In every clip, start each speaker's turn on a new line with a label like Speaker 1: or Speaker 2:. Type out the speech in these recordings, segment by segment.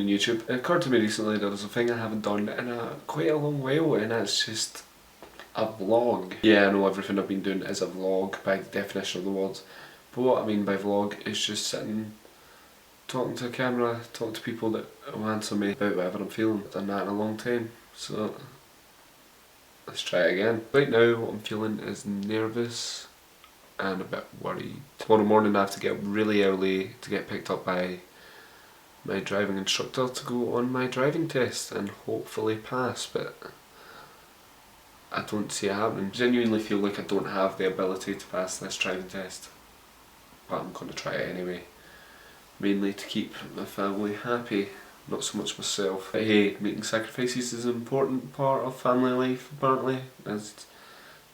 Speaker 1: doing YouTube, it occurred to me recently that there's a thing I haven't done in quite a long while, and that's just a vlog. Yeah, I know everything I've been doing is a vlog by the definition of the word, but what I mean by vlog is just sitting, talking to a camera, talking to people that will answer me about whatever I'm feeling. I've done that in a long time, so let's try it again. Right now what I'm feeling is nervous and a bit worried. Tomorrow morning I have to get up really early to get picked up by my driving instructor to go on my driving test and hopefully pass, but I don't see it happening. I genuinely feel like I don't have the ability to pass this driving test, but I'm going to try it anyway. Mainly to keep my family happy, not so much myself. But hey, making sacrifices is an important part of family life apparently, as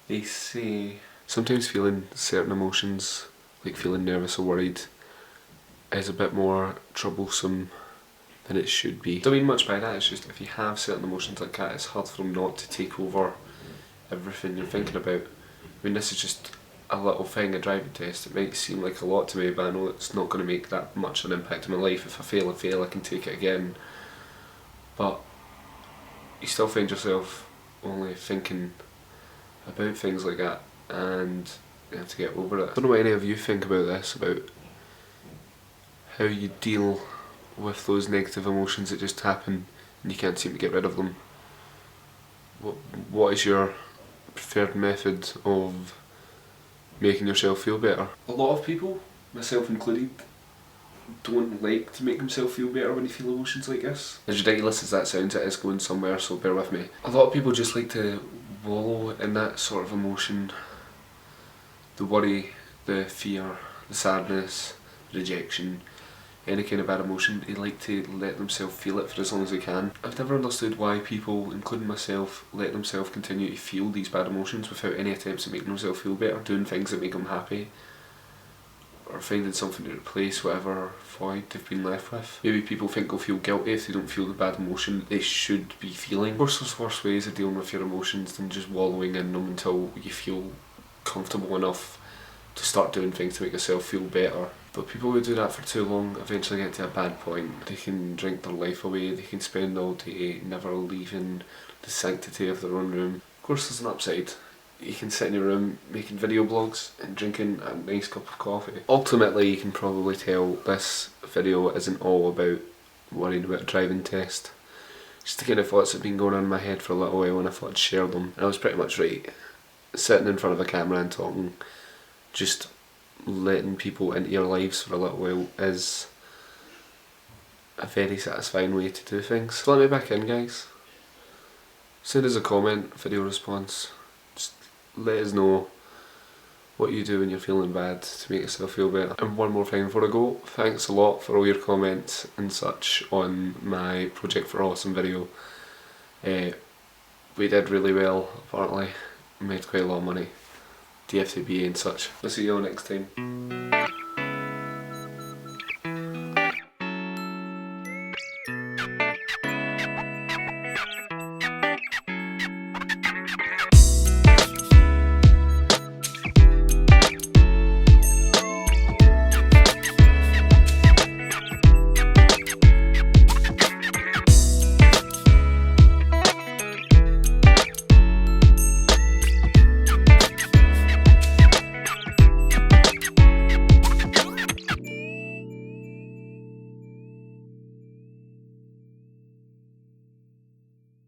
Speaker 1: they say. Sometimes feeling certain emotions, like feeling nervous or worried, is a bit more troublesome than it should be. Don't mean much by that, it's just if you have certain emotions like that, it's hard for them not to take over everything you're thinking about. I mean, this is just a little thing, a driving test. It might seem like a lot to me, but I know it's not going to make that much of an impact in my life. If I fail, I can take it again. But you still find yourself only thinking about things like that, and you have to get over it. I don't know what any of you think about this, about how you deal with those negative emotions that just happen and you can't seem to get rid of them. What is your preferred method of making yourself feel better? A lot of people, myself included, don't like to make themselves feel better when they feel emotions like this. As ridiculous as that sounds, it is going somewhere, so bear with me. A lot of people just like to wallow in that sort of emotion. The worry, the fear, the sadness, rejection, any kind of bad emotion, they like to let themselves feel it for as long as they can. I've never understood why people, including myself, let themselves continue to feel these bad emotions without any attempts at making themselves feel better, doing things that make them happy, or finding something to replace whatever void they've been left with. Maybe people think they'll feel guilty if they don't feel the bad emotion that they should be feeling. Of course there's worse ways of dealing with your emotions than just wallowing in them until you feel comfortable enough to start doing things to make yourself feel better. But people who do that for too long eventually get to a bad point. They can drink their life away, they can spend all day never leaving the sanctity of their own room. Of course there's an upside. You can sit in your room making video blogs and drinking a nice cup of coffee. Ultimately, you can probably tell this video isn't all about worrying about a driving test. Just the kind of thoughts that have been going on in my head for a little while, and I thought I'd share them. And I was pretty much right. Sitting in front of a camera and talking, just letting people into your lives for a little while is a very satisfying way to do things. So let me back in, guys. Send us a comment, video response. Just let us know what you do when you're feeling bad to make yourself feel better. And one more thing before I go, thanks a lot for all your comments and such on my Project for Awesome video. We did really well, apparently. We made quite a lot of money. DFTB and such. I'll see you all next time.